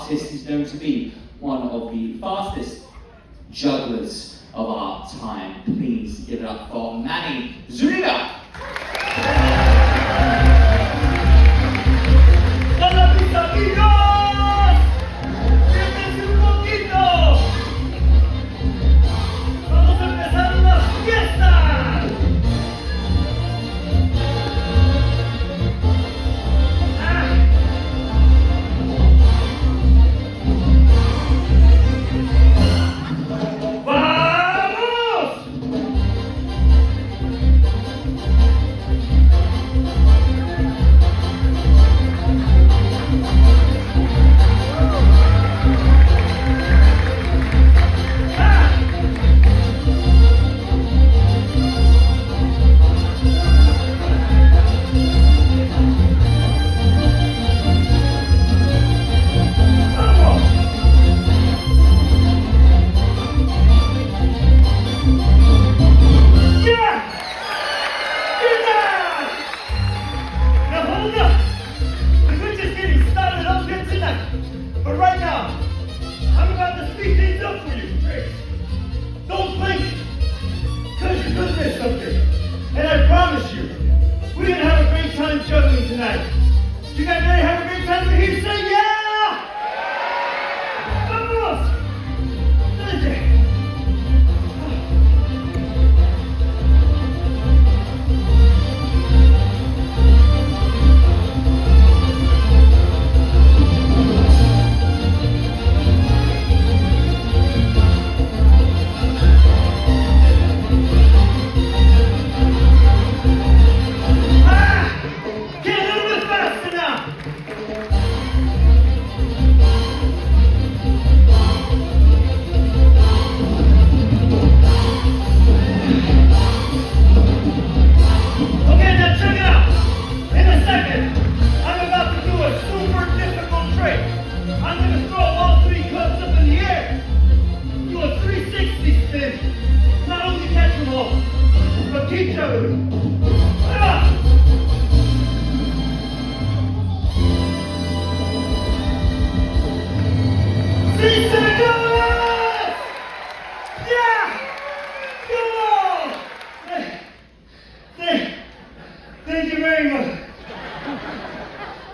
artist who's known to be one of the fastest jugglers of our time. Please give it up for Manuel Zuniga. ¡Hola, mis amigos! ¡Siéntense un poquito! ¡Vamos a empezar una fiesta! But right now, I'm about to speed things up for you. Don't blink, because you could miss something. And I promise you, we're going to have a great time juggling tonight. You guys ready to have a great time? We're here to say yeah! Vamos! Keep juggling. Yeah! Come on! Thank you very much.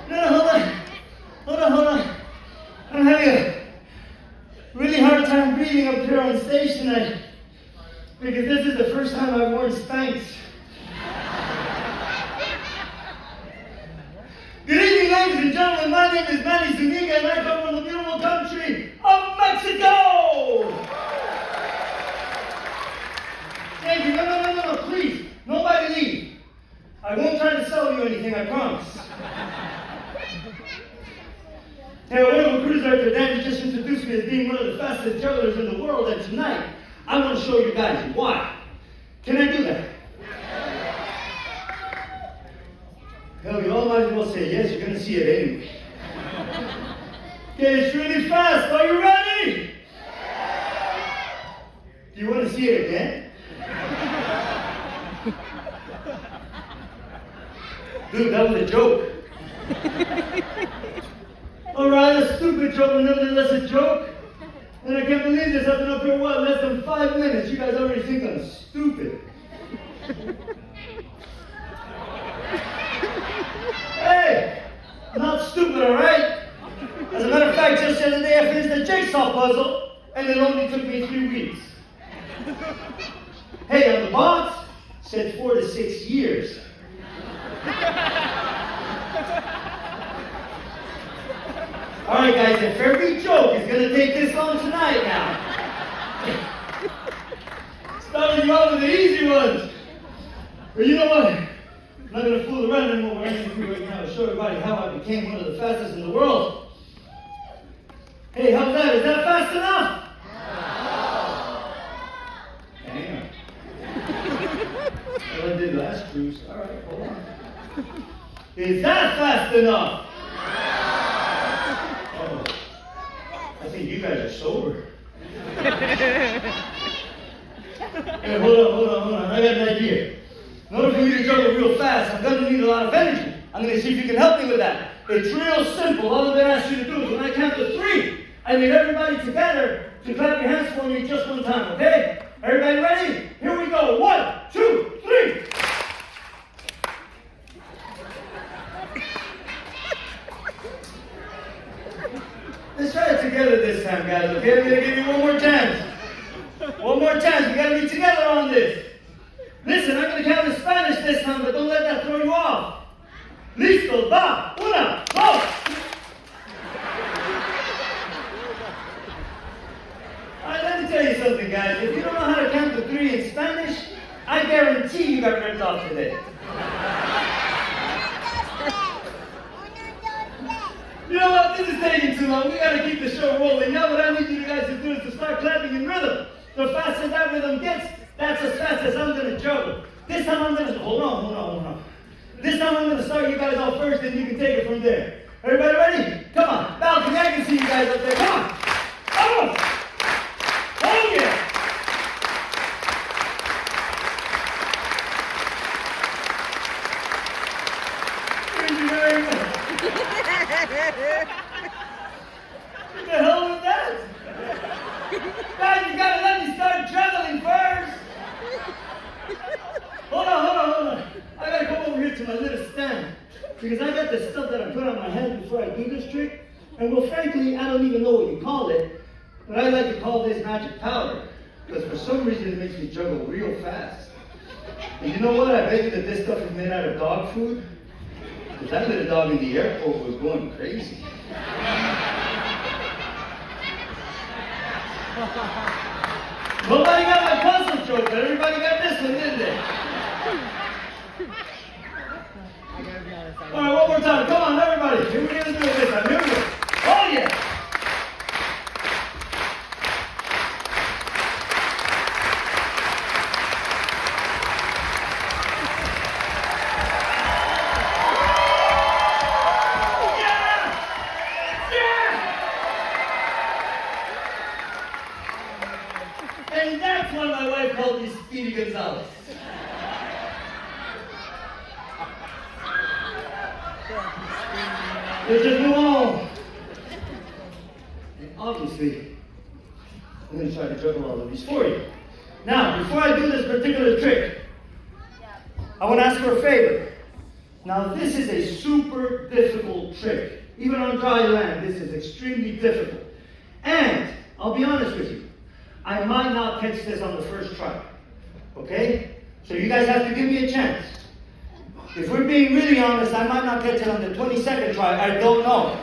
No, hold on. I'm having a really hard time breathing up here on stage tonight. Because this is the first time I've worn Spanx. Good evening, ladies and gentlemen. My name is Manuel Zuniga, and I come from the beautiful country of Mexico. Thank you. No, please. Nobody leave. I won't try to sell you anything, I promise. Hey, one of the cruise director, Dan, just introduced me as being one of the fastest jugglers in the world, and tonight, I want to show you guys why. Can I do that? Hell, you all might as well say yes, you're going to see it anyway. Okay, it's really fast. Are you ready? Do you want to see it again? Dude, that was a joke. Alright, a stupid joke, but nevertheless a joke. And I can't believe this. I've been up here, less than 5 minutes. You guys already think I'm stupid. Hey, I'm not stupid, all right? As a matter of fact, just the other day I finished a jigsaw puzzle, and it only took me 3 weeks. Hey, on the box, said 4 to 6 years. All right, guys, if every joke is going to take this long tonight now. Starting you off with the easy ones. But you know what? I'm not going to fool around anymore. What I'm going to do right now is show everybody how I became one of the fastest in the world. Hey, how's that? Is that fast enough? No. Damn. Well, I did last cruise. All right, hold on. Is that fast enough? I think you guys are sober. Hey, hold on. I got an idea. In order for me to juggle real fast, I'm going to need a lot of energy. I'm going to see if you can help me with that. It's real simple. All I'm going to ask you to do is when I count to 3, I need everybody together to clap your hands for me just one time, okay? Everybody ready? Here we go. 1, 2, 3. Let's try it together this time, guys, okay? I'm going to give you one more chance. One more chance. We got to be together on this. Listen, I'm going to count in Spanish this time, but don't let that throw you off. Listo, va, una, dos. All right, let me tell you something, guys. If you don't know how to count to 3 in Spanish, I guarantee you got ripped off today. You know what? This is taking too long. We got to keep the show rolling. Now what I need you guys to do is to start clapping in rhythm. The faster that rhythm gets, that's as fast as I'm going to juggle. This time I'm going to... Hold on. This time I'm going to start you guys off first, and you can take it from there. Everybody ready? Come on. Balcony, I can see you guys up there. Come on. Oh! Oh, yeah! Thank you very much. What the hell was that? Guys, you gotta let me start juggling first. Hold on. I gotta come over here to my little stand. Because I got this stuff that I put on my head before I do this trick. And well, frankly, I don't even know what you call it. But I like to call this magic powder. Because for some reason it makes me juggle real fast. And you know what? I bet you that this stuff is made out of dog food. Because that little dog in the airport was going crazy. Nobody got my puzzle joke, but everybody got this one, didn't they? All right, one more time. Come on, everybody. Here we're going to do it this time. Here we go. Oh, yeah. And that's why my wife called me Speedy Gonzalez. Let's just move on. And obviously, I'm going to try to juggle all of these for you. Now, before I do this particular trick, I want to ask for a favor. Now, this is a super difficult trick. Even on dry land, this is extremely difficult. And, I'll be honest with you, I might not catch this on the first try. Okay? So you guys have to give me a chance. If we're being really honest, I might not catch it on the 22nd try. I don't know.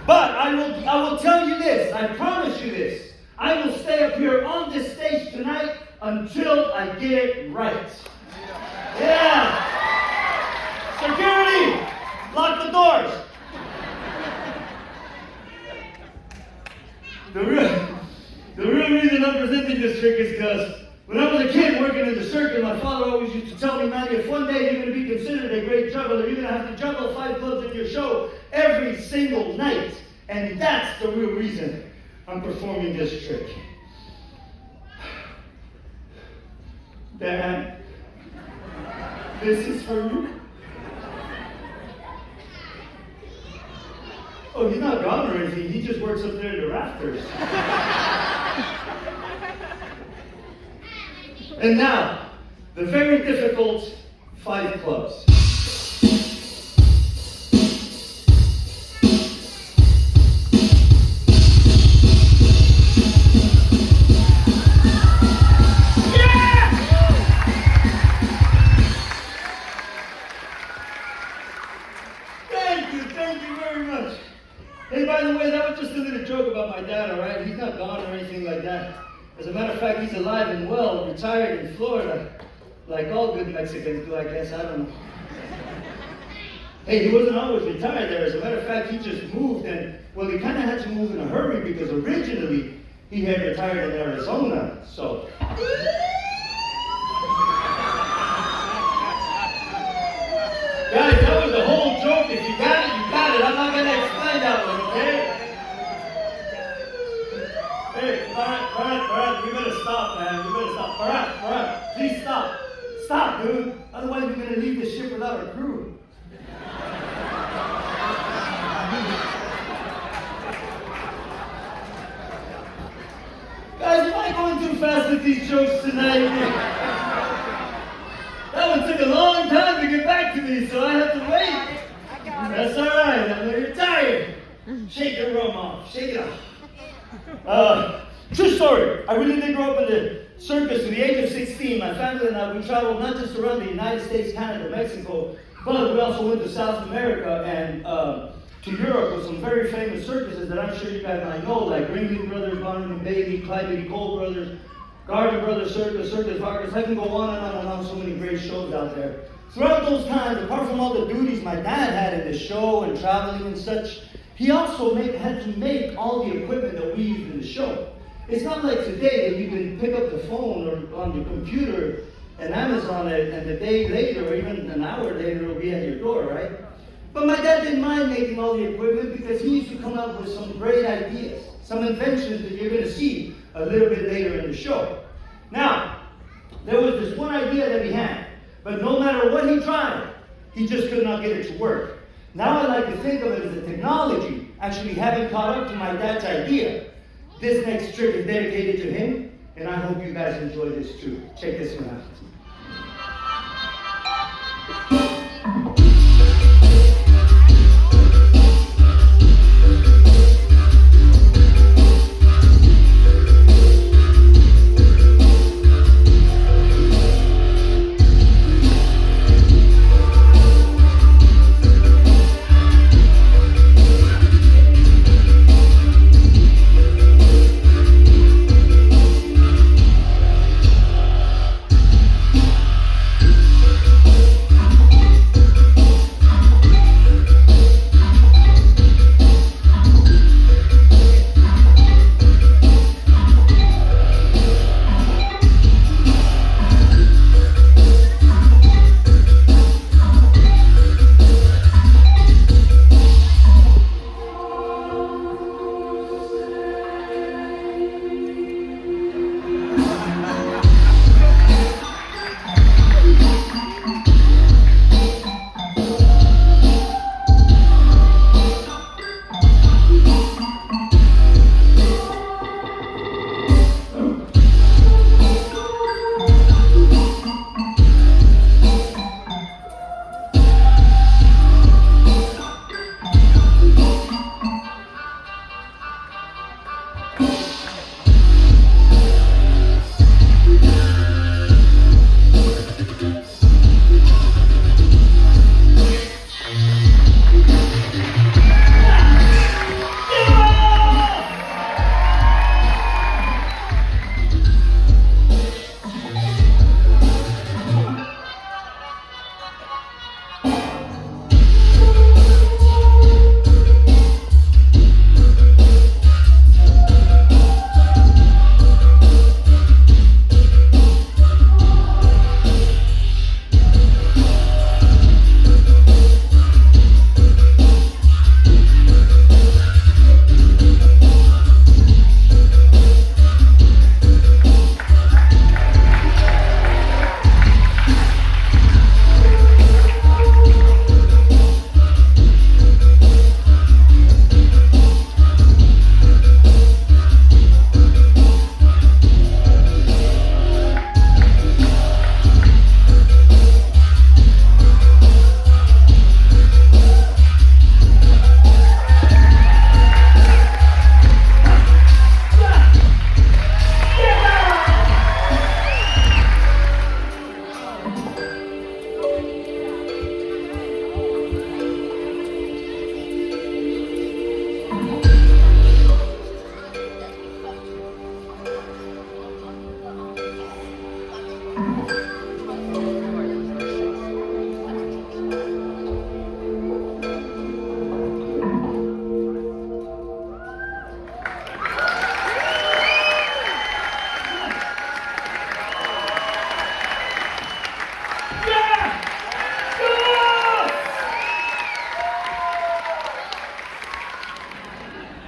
But I will tell you this. I promise you this. I will stay up here on this stage tonight until I get it right. Yeah. Security, lock the doors. The real reason I'm presenting this trick is because when I was a kid working in the circus, my father always used to tell me, Manny, if one day you're going to be considered a great juggler, you're going to have to juggle 5 clubs in your show every single night. And that's the real reason I'm performing this trick. Dad, this is for you. Oh, he's not gone or anything. He just works up there in the rafters. And now, the very difficult 5 clubs. Thank you very much. Hey, by the way, that was just a little joke about my dad, all right? He's not gone or anything like that. As a matter of fact, he's alive and well, retired in Florida, like all good Mexicans do, I guess. I don't know. Hey, he wasn't always retired there. As a matter of fact, he just moved, and, well, he kind of had to move in a hurry because originally he had retired in Arizona, so. Guys, that was the whole joke. If you got it, you got it. I'm not going to explain that one, okay? Hey, Barat, we better stop, man. We better stop. Barat, please stop. Stop, dude. Otherwise, we're going to leave this ship without a crew. tonight. That one took a long time to get back to me, so I have to wait. That's all right. I know you're tired. Shake your room off. Shake it off. True story. I really did grow up in the circus to the age of 16. My family and I, we traveled not just around the United States, Canada, Mexico, but we also went to South America and to Europe with some very famous circuses that I'm sure you guys might know, like Ringling Brothers, Barnum and Bailey, Clyde Beatty Cole Brothers, Gardner Brothers Circus, Circus Vargas. I can go on and on and on. So many great shows out there. Throughout those times, apart from all the duties my dad had in the show and traveling and such, he also had to make all the equipment that we used in the show. It's not like today that you can pick up the phone or on your computer and Amazon it, and a day later or even an hour later it'll be at your door, right? But my dad didn't mind making all the equipment because he used to come up with some great ideas, some inventions that you're going to see a little bit later in the show. Now, there was this one idea that he had, but no matter what he tried, he just could not get it to work. Now I like to think of it as a technology actually having caught up to my dad's idea. This next trick is dedicated to him, and I hope you guys enjoy this too. Check this one out.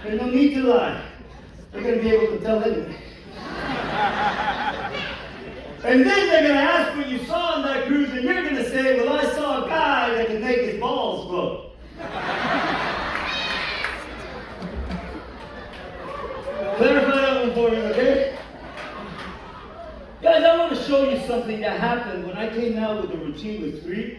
There's no need to lie. They're going to be able to tell anyway. And then they're going to ask what you saw on that cruise, and you're going to say, well, I saw a guy that can make his balls glow. Clarify that one for me, okay? Guys, I want show you something that happened when I came out with the routine with 3.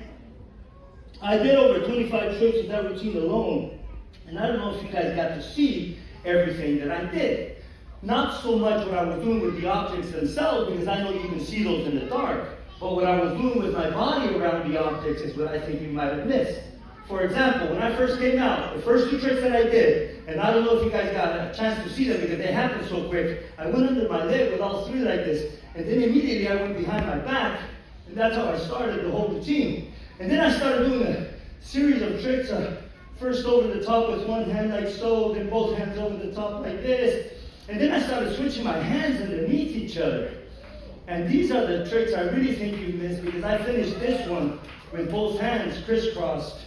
I did over 25 tricks with that routine alone. And I don't know if you guys got to see everything that I did. Not so much what I was doing with the objects themselves, because I know you can see those in the dark. But what I was doing with my body around the objects is what I think you might have missed. For example, when I first came out, the first 2 tricks that I did, and I don't know if you guys got a chance to see them because they happened so quick, I went under my leg with all 3 like this, and then immediately I went behind my back, and that's how I started the whole routine. And then I started doing a series of tricks, first over the top with one hand like so, then both hands over the top like this, and then I started switching my hands underneath each other. And these are the tricks I really think you missed, because I finished this one with both hands crisscrossed,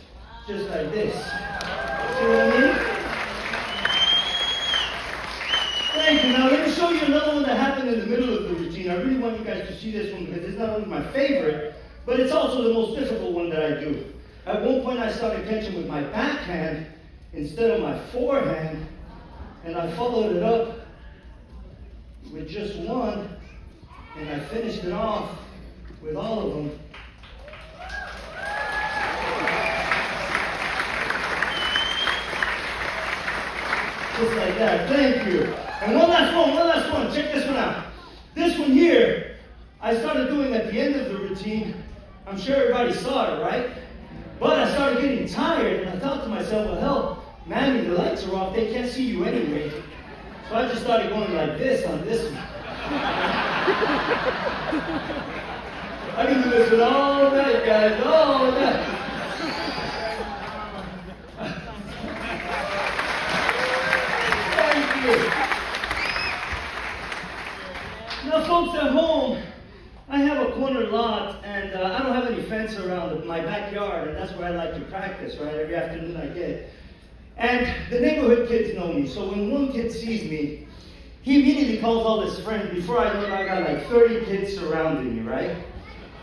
just like this. See what I mean? Thank you. Now let me show you another one that happened in the middle of the routine. I really want you guys to see this one because it's not only my favorite, but it's also the most difficult one that I do. At one point I started catching with my backhand instead of my forehand, and I followed it up with just one, and I finished it off with all of them. Just like that. Thank you. And one last one. Check this one out. This one here, I started doing at the end of the routine. I'm sure everybody saw it, right? But I started getting tired, and I thought to myself, well, hell, Manny, the lights are off. They can't see you anyway. So I just started going like this on this one. I can do this with all night, guys, all night. Thank you. Now, folks at home, I have a corner lot, and I don't have any fence around my backyard, and that's where I like to practice, right? Every afternoon I get. And the neighborhood kids know me, so when one kid sees me, he immediately calls all his friends. Before I know it, I got like 30 kids surrounding me, right?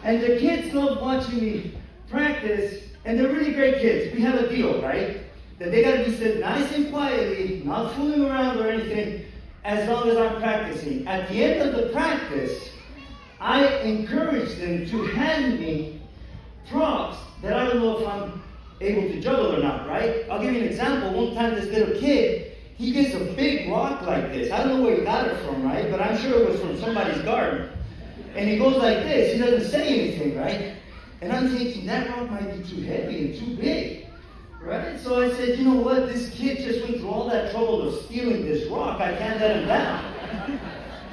And the kids love watching me practice, and they're really great kids. We have a deal, right? That they gotta be sitting nice and quietly, not fooling around or anything, as long as I'm practicing. At the end of the practice, I encourage them to hand me props that I don't know if I'm able to juggle or not, right? I'll give you an example. One time this little kid, he gets a big rock like this. I don't know where he got it from, right? But I'm sure it was from somebody's garden. And he goes like this. He doesn't say anything, right? And I'm thinking, that rock might be too heavy and too big, right? So I said, you know what? This kid just went through all that trouble of stealing this rock. I can't let him down.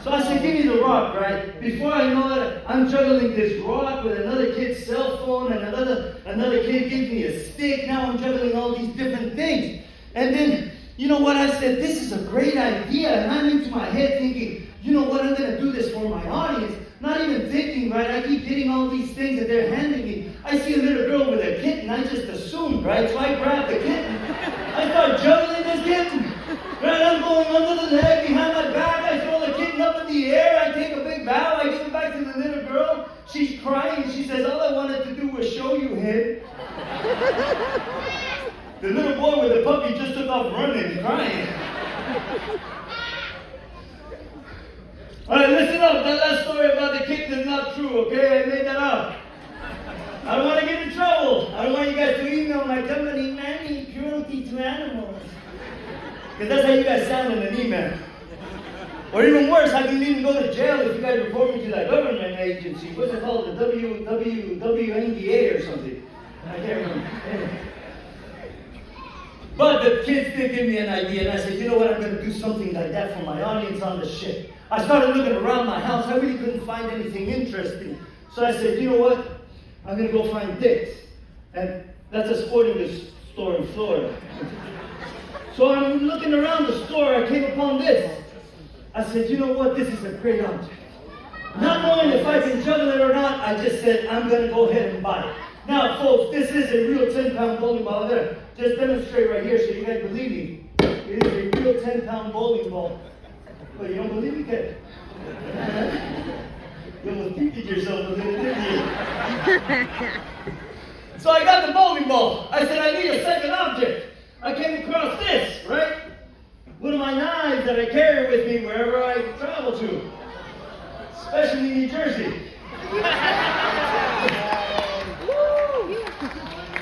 So I said, give me the rock, right? Before I know it, I'm juggling this rock with another kid's cell phone, and another kid gives me a stick. Now I'm juggling all these different things. And then, you know what? I said, this is a great idea. And I'm into my head thinking, you know what? I'm going to do this for my audience. Not even thinking, right? I keep getting all these things that they're handing me. I see a little girl with a kitten. I just assumed, right? So I grab the kitten. I start juggling this kitten. Right? I'm going under the leg, behind my back. I throw the kitten up in the air. I take a big bow. I give it back to the little girl. She's crying. She says, all I wanted to do was show you him. The little boy with the puppy just took off running, crying. All right, listen up. That last story about the kitten is not true, okay? I made that up. I don't want to get in trouble. I don't want you guys to email my company, Manny, cruelty to animals. Because that's how you guys sound in an email. Or even worse, I can even go to jail if you guys report me to that government agency. What's it called? The WNBA or something. I can't remember. But the kids did give me an idea, and I said, you know what, I'm going to do something like that for my audience on the ship. I started looking around my house. I really couldn't find anything interesting. So I said, you know what, I'm going to go find Dick's. And that's a sporting goods store in Florida. So I'm looking around the store. I came upon this. I said, you know what, this is a great object. Not knowing if I can juggle it or not, I just said, I'm going to go ahead and buy it. Now, folks, this is a real 10-pound bowling ball. I'm going to just demonstrate right here so you guys believe me. It is a real 10-pound bowling ball. But you don't believe me, kid? You almost peeked yourself a little, didn't you? So I got the bowling ball. I said, I need a second object. I came across this, right? One of my knives that I carry with me wherever I travel to, especially New Jersey.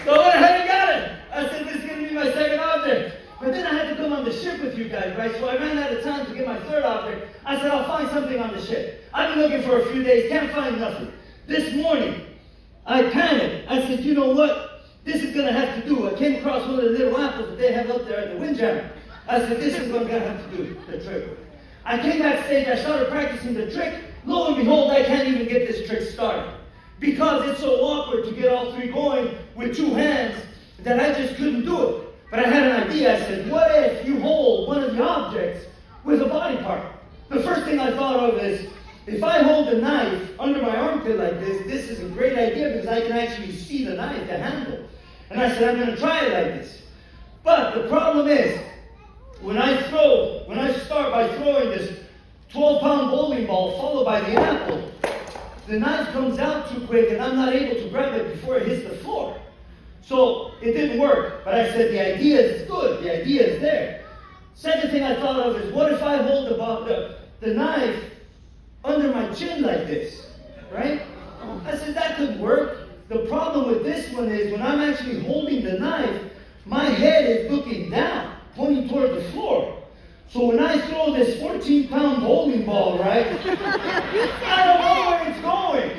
So I went ahead and got it. I said, this is going to be my second object. But then I had to come on the ship with you guys, right? So I ran out of time to get my third object. I said, I'll find something on the ship. I've been looking for a few days, can't find nothing. This morning, I panicked. I said, you know what? This is going to have to do. I came across one of the little apples that they have up there at the windjammer. I said, this is what I'm going to have to do, the trick. I came backstage, I started practicing the trick. Lo and behold, I can't even get this trick started. Because it's so awkward to get all three going with two hands that I just couldn't do it. But I had an idea. I said, what if you hold one of the objects with a body part? The first thing I thought of is, if I hold the knife under my armpit like this is a great idea because I can actually see the knife, the handle. And I said, I'm going to try it like this. But the problem is, when I start by throwing this 12-pound bowling ball followed by the apple, the knife comes out too quick and I'm not able to grab it before it hits the floor. So it didn't work. But I said, the idea is good. The idea is there. Second thing I thought of is, what if I hold the knife under my chin like this, right? I said, that could work. The problem with this one is when I'm actually holding the knife, my head is looking down, pointing toward the floor. So when I throw this 14-pound bowling ball, right, I don't know where it's going.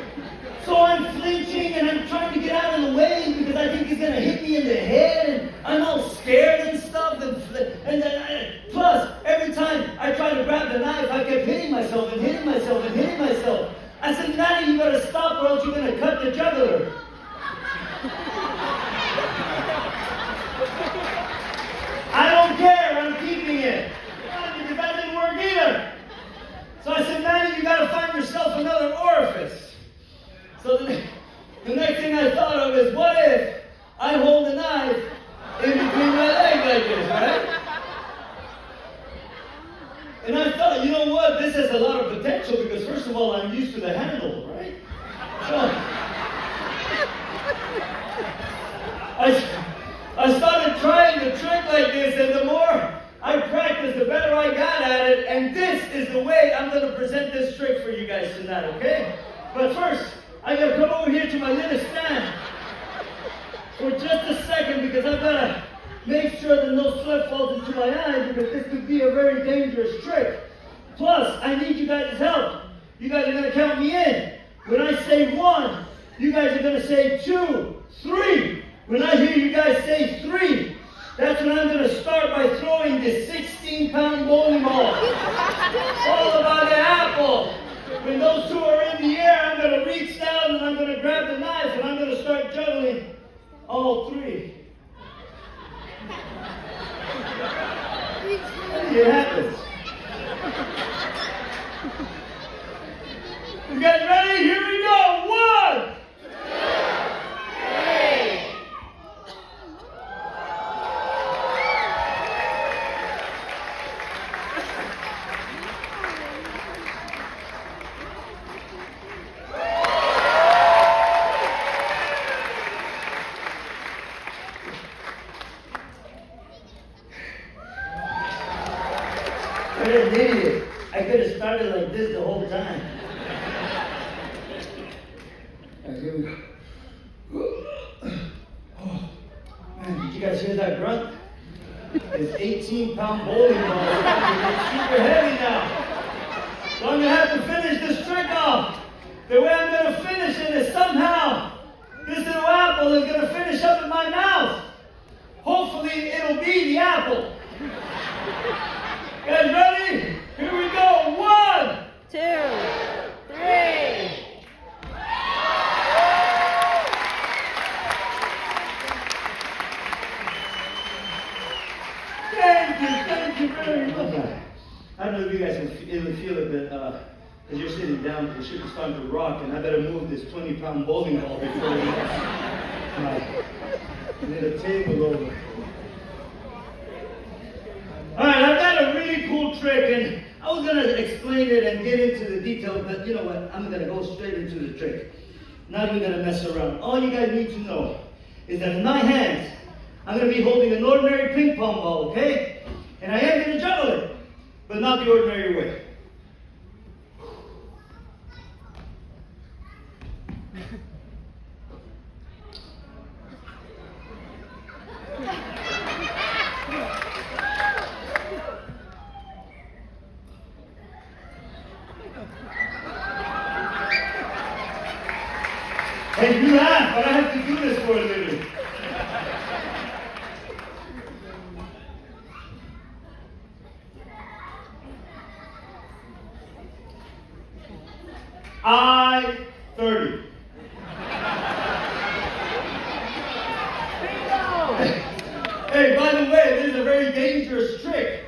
So I'm flinching and I'm trying to get out of the way because I think it's going to hit me in the head and I'm all scared and stuff. Plus, every time I try to grab the knife, I kept hitting myself and hitting myself and hitting myself. I said, Nanny, you better stop or else you're going to cut the juggler. I don't care, I'm keeping it. Because that didn't work either. So I said, Nanny, you got to find yourself another orifice. So the next thing I thought of is, what if I hold a knife in between my legs like this, right? And I thought, you know what, this has a lot of potential because first of all, I'm used to the handle, right? So I started trying the trick like this, and the more I practiced, the better I got at it, and this is the way I'm going to present this trick for you guys tonight, okay? But first, I got to come over here to my little stand for just a second because I've got to make sure that no sweat falls into my eye because this could be a very dangerous trick. Plus, I need you guys' help. You guys are going to count me in. When I say 1, you guys are going to say 2, 3. When I hear you guys say 3, that's when I'm going to start by throwing this 16-pound bowling ball. Followed by the apple. When those two are in the air, I'm going to reach down and I'm going to grab the knife and I'm going to start juggling all 3. And it happens. You guys ready? Here we go. 1, 2, 3. What an idiot. I could have started like this the whole time. Alright, here we go. Oh, man, did you guys hear that grunt? This 18-pound bowling ball is super heavy now. So I'm going to have to finish this trick off. The way I'm going to finish it is somehow this little apple is going to finish up in my mouth. Hopefully it'll be the apple. Guys ready? Here we go. 1, 2, 3. Thank you very much. I don't know if you guys can feel it, but because you're sitting down, the ship is starting to rock, and I better move this 20-pound bowling ball before we my little table over. Alright, I've got a really cool trick, and I was going to explain it and get into the details, but you know what? I'm going to go straight into the trick. Not even going to mess around. All you guys need to know is that in my hands, I'm going to be holding an ordinary ping pong ball, okay? And I am going to juggle it, but not the ordinary way. Hey, you laugh, but I have to do this for a living. I-30. Hey, by the way, this is a very dangerous trick.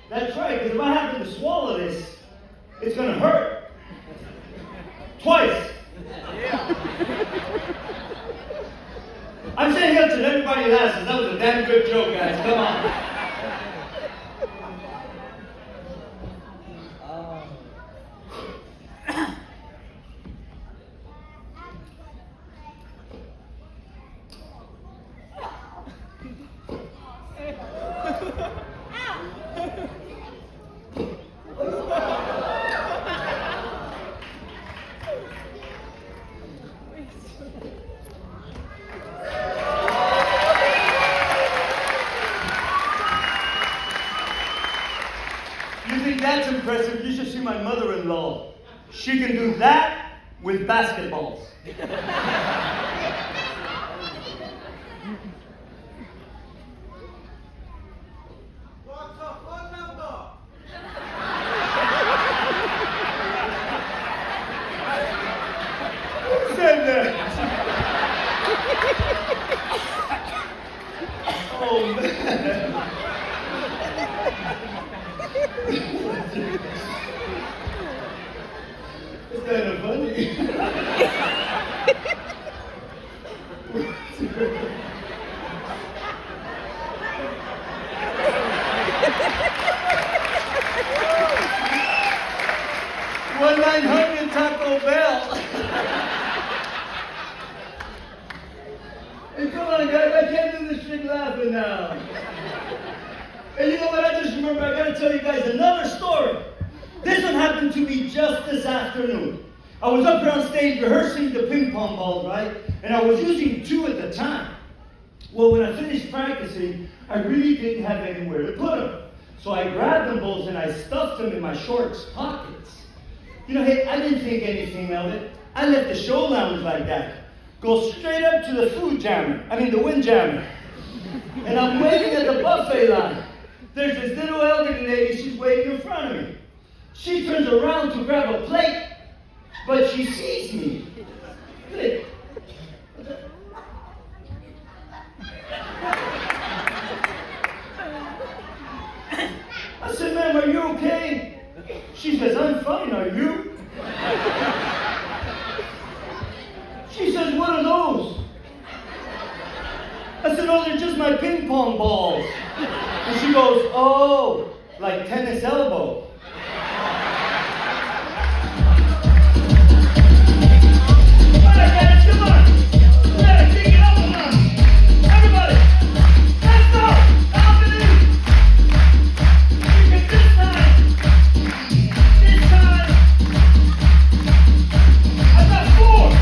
That's right, because if I happen to swallow this, it's going to hurt. Twice. I'm saying that to everybody laughs. That was a damn good joke, guys. Come on. You think that's impressive? You should see my mother-in-law. She can do that with basketballs. What's the phone number? Who said that? Oh, man. It's kind of funny. One 900 Taco Bell. Hey, come on, guys! I can't do this shit laughing now. And you know what? I just remember I gotta tell you guys another story. This one happened to me just this afternoon. I was up here on stage rehearsing the ping pong balls, right? And I was using 2 at the time. Well, when I finished practicing, I really didn't have anywhere to put them. So I grabbed them both and I stuffed them in my shorts pockets. You know, hey, I didn't think anything of it. I left the show lounge like that. Go straight up to the the wind jammer. And I'm waiting at the buffet line. There's this little elderly lady, she's waiting in front of me. She turns around to grab a plate, but she sees me. I said, ma'am, are you okay? She says, I'm fine, are you? She says, what are those? I said, oh, they're just my ping pong balls. And she goes, oh, like tennis elbow. All right, guys, come on. We gotta kick it up a notch. Everybody, let's go. Alvin, you can this time. I got 4.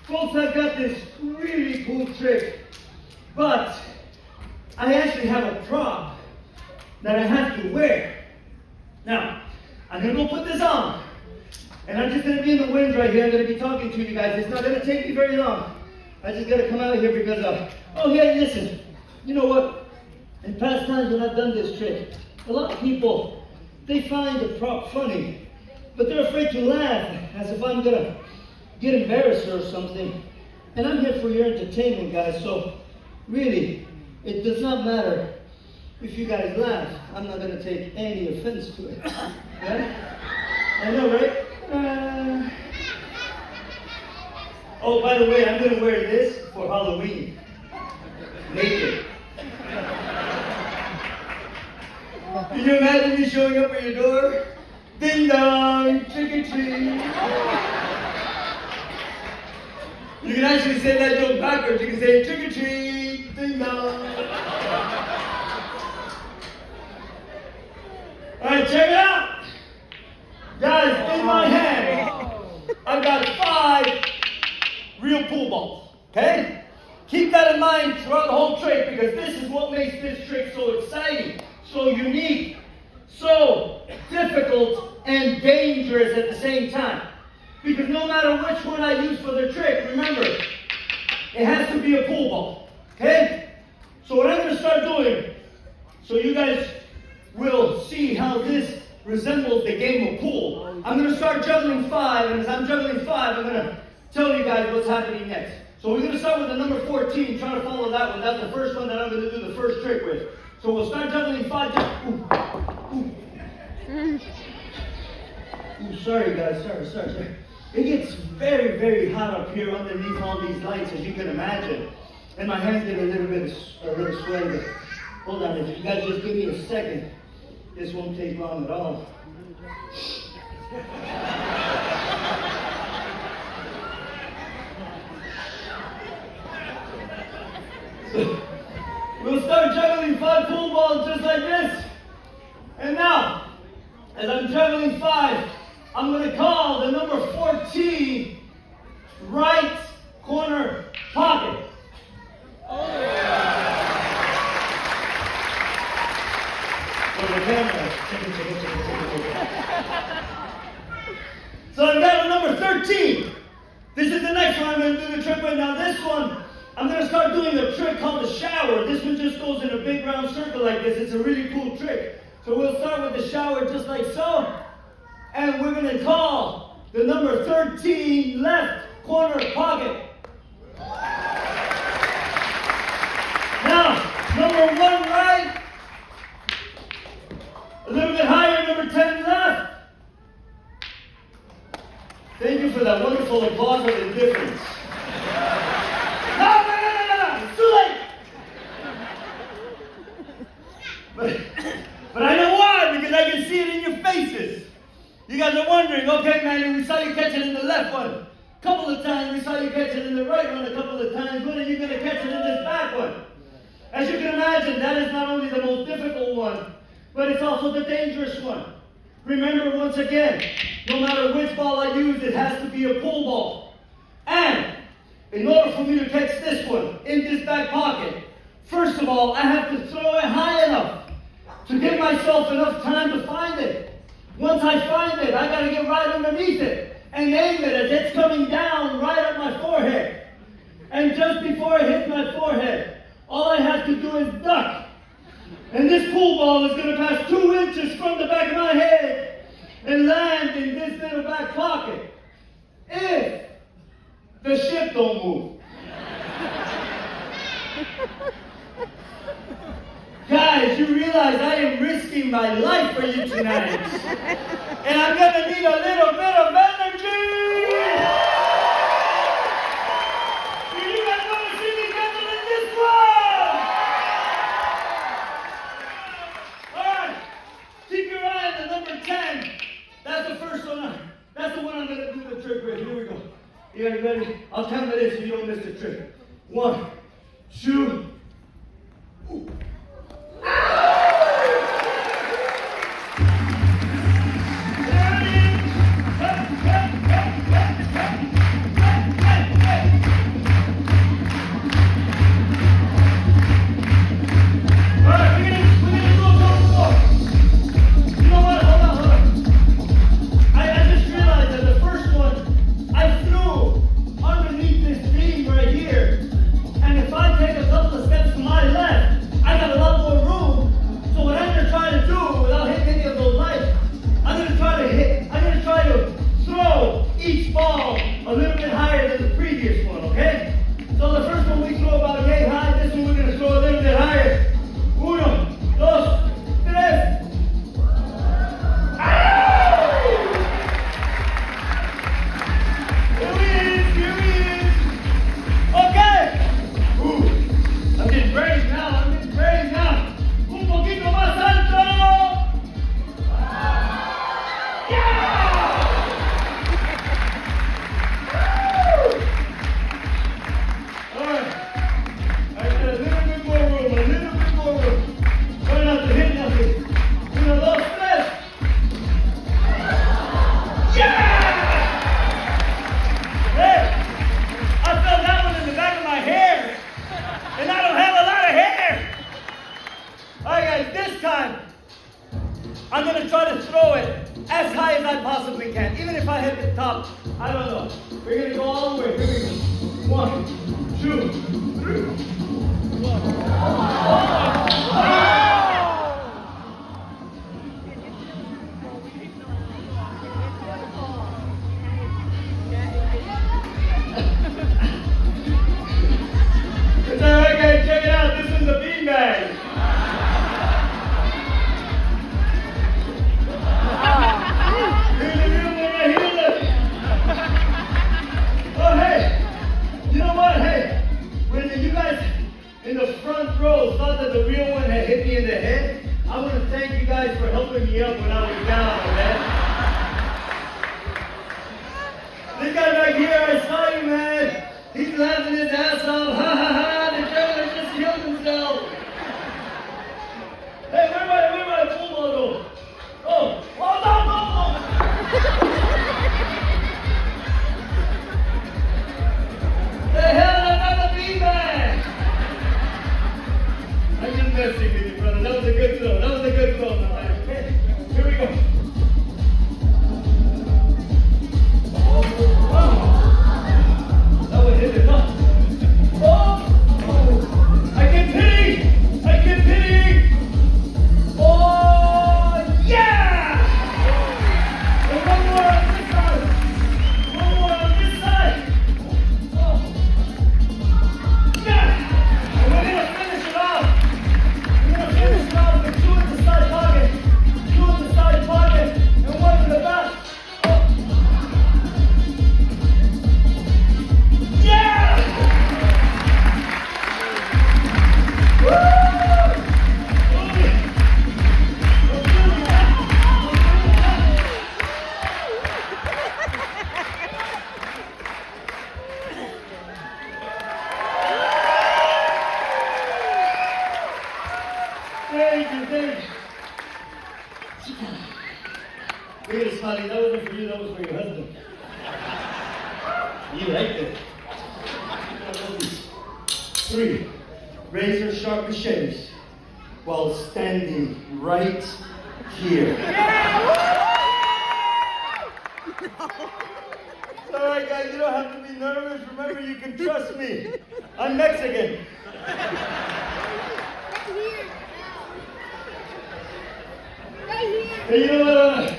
Folks, I've got this really cool trick, but I actually have a prop that I have to wear. Now, I'm gonna go put this on, and I'm just gonna be in the wind right here. I'm gonna be talking to you guys. It's not gonna take me very long. I just gotta come out here because oh yeah, listen, you know what? In past times when I've done this trick, a lot of people, they find the prop funny, but they're afraid to laugh as if I'm gonna get embarrassed or something. And I'm here for your entertainment, guys, so really, it does not matter if you guys laugh. I'm not gonna take any offense to it. Right? I know, right? Oh, by the way, I'm going to wear this for Halloween. Naked. Can you imagine me showing up at your door? Ding dong, trick or treat. You can actually say that joke backwards. You can say trick or treat, ding dong. Alright, check it out. Guys, in my hand, I've got 5 real pool balls. Okay? Keep that in mind throughout the whole trick because this is what makes this trick so exciting, so unique, so difficult and dangerous at the same time. Because no matter which one I use for the trick, remember, it has to be a pool ball. Okay? So what I'm going to start doing, so you guys will see how this resembles the game of pool. I'm going to start juggling 5, and as I'm juggling 5, I'm going to tell you guys what's happening next. So we're going to start with the number 14, try to follow that one. That's the first one that I'm going to do the first trick with. So we'll start juggling 5. Ooh, sorry guys, sorry. It gets very, very hot up here underneath all these lights, as you can imagine. And my hands get a little sweaty. But hold on, if you guys just give me a second, this won't take long at all. So, we'll start juggling 5 pool balls just like this. And now, as I'm juggling 5, I'm going to call the number 14 right corner pocket. Oh. For the camera. So I've got a number 13. This is the next one I'm going to do the trick with. Now this one, I'm going to start doing a trick called the shower. This one just goes in a big round circle like this. It's a really cool trick. So we'll start with the shower just like so. And we're going to call the number 13 left corner pocket. Now, number 1 right. A little bit higher, number 10 left. Thank you for that wonderful applause of the difference. No, it's too late. But I know why, because I can see it in your faces. You guys are wondering, okay, Manuel, we saw you catch it in the left one a couple of times. We saw you catch it in the right one a couple of times. When are you going to catch it in this back one? As you can imagine, that is not only the most difficult one, but it's also the dangerous one. Remember, once again, no matter which ball I use, it has to be a pool ball. And in order for me to catch this one in this back pocket, first of all, I have to throw it high enough to give myself enough time to find it. Once I find it, I got to get right underneath it and aim it as it's coming down right at my forehead. And just before it hits my forehead, all I have to do is duck. And this pool ball is going to pass 2 inches from the back of my head and land in this little back pocket. If the ship don't move. Guys, you realize I am risking my life for you tonight. And I'm going to need a little bit of energy. Do you guys want to see me juggling this one? Alright, keep your eye on the number 10. That's the first one. That's the one I'm going to do the trick with. Here we go. You guys ready? I'll count to this so you don't miss the trick. 1, 2. Ooh. Underneath this beam right here, and if I take a couple of steps to my left, I got can. Even if I hit the top, I don't know. We're gonna go all the way. Here we go. 1, 2, 3. It's alright, guys. Check it out. This is the beanbag. Here's the real one right here. Look. Oh, hey. You know what? Hey, when you guys in the front row thought that the real one had hit me in the head, I want to thank you guys for helping me up when I was down, man. This guy back here, I saw you, man. He's laughing his ass off. Ha ha ha, the juggler just killed himself. Hey, where my full logo? Oh, no. The hell, I got the beanbag. I'm just messing with you, brother. That was a good throw. My man. Okay, here we go. That would hit it, huh? Oh! I get pity! Oh, yeah! And one more on this side. Oh. Yeah! And we're gonna finish it off. With 2 in the side pocket, and 1 in the back. Oh. Yeah! Woo! Thank you. Wait a minute, that wasn't for you, that was for your husband. You liked it. 3 razor sharp machetes while standing right here. It's alright, guys, you don't have to be nervous. Remember, you can trust me. I'm Mexican. Hey, you know what?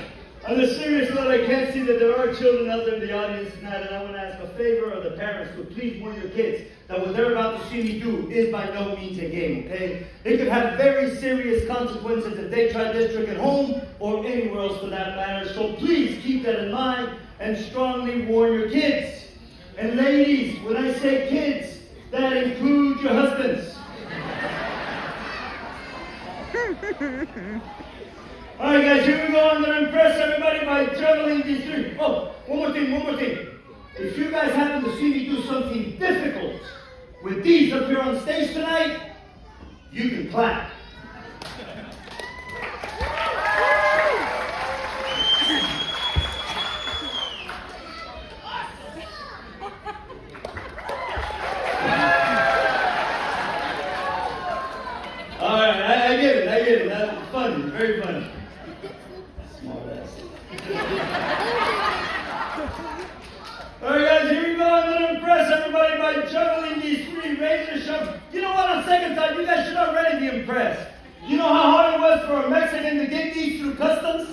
On a serious note, I can't see that there are children out there in the audience tonight, and I want to ask a favor of the parents to please warn your kids that what they're about to see me do is by no means a game, okay? It could have very serious consequences if they try this trick at home or anywhere else for that matter, so please keep that in mind and strongly warn your kids. And ladies, when I say kids, that includes your husbands. All right, guys, here we go. I'm going to impress everybody by juggling these 3. Oh, one more thing. If you guys happen to see me do something difficult with these up here on stage tonight, you can clap. All right, I get it. That's funny, very funny. Smart ass. All right, guys, here we go. I'm going to impress everybody by juggling these 3 razor sharp. You know what? On second thought, you guys should already be impressed. You know how hard it was for a Mexican to get these through customs?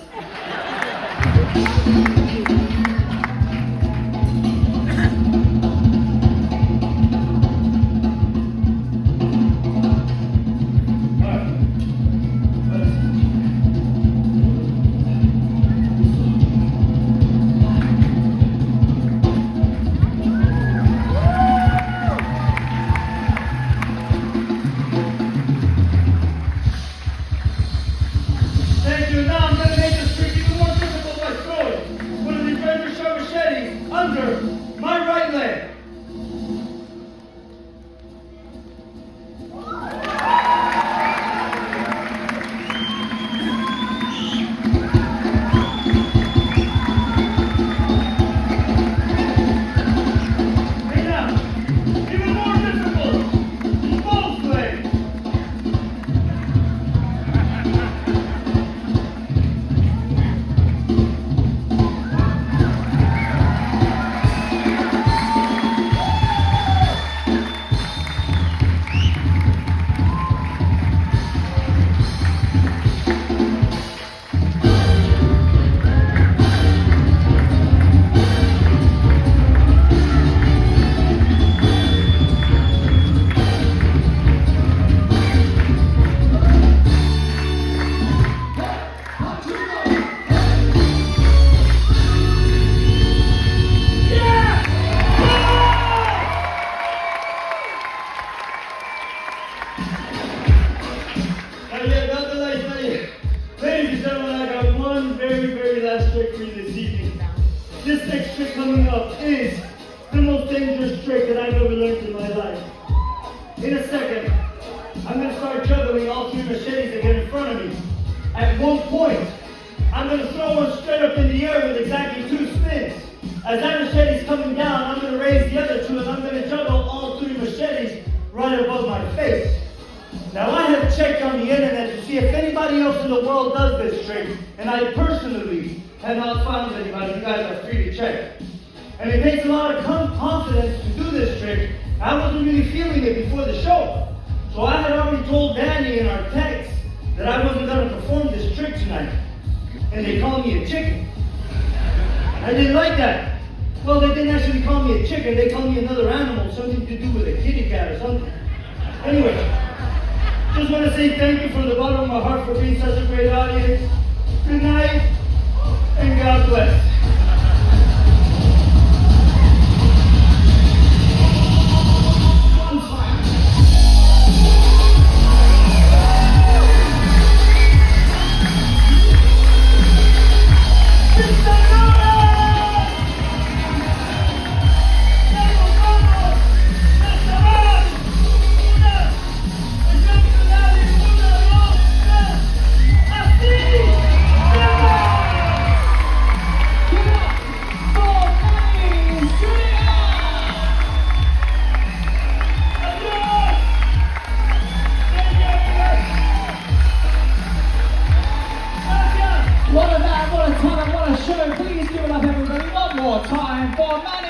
Thank you. Now I'm going to make this trick even more difficult by throwing. next trick coming up is the most dangerous trick that I've ever learned in my life. In a second, I'm going to start juggling all 3 machetes that get in front of me. At one point, I'm going to throw one straight up in the air with exactly 2 spins. As that machete is coming down, I'm going to raise the other 2 and I'm going to juggle all 3 machetes right above my face. Now I have checked on the internet to see if anybody else in the world does this trick, and I personally have not found anybody. You guys are free to check. And it takes a lot of confidence to do this trick. I wasn't really feeling it before the show. So I had already told Danny in our text that I wasn't going to perform this trick tonight. And they called me a chicken. I didn't like that. Well, they didn't actually call me a chicken. They called me another animal, something to do with a kitty cat or something. Anyway, just want to say thank you from the bottom of my heart for being such a great audience. Good night, and God bless. What a man, what a talent, what a show. Please give it up, everybody, one more time for Manuel.